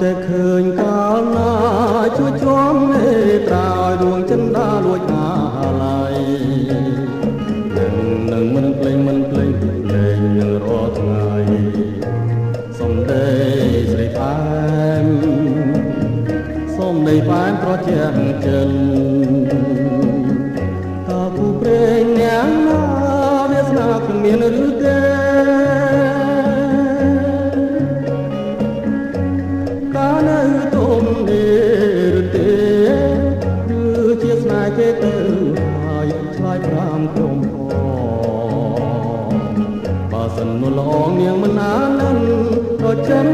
តែឃើញកាលណាជួយជាប់មេត្រាដួងចិន្តាលួចអាឡ័យនឹងមិនភ្លេងនឹងរាល់ថ្ងៃសំដីស្រីផែមសំដីផែមត្រជាក់ចិនតើគូព្រេងអ្នកណាវាស្នាគ្មានឬទេកាលនៅទុំនេះឬទេគឺជាស្នេហ៍គេទៅហើយឆ្លើយប្រាំក្រុមបើសិនមកលងនាងមិនអាននឹងក៏ចិន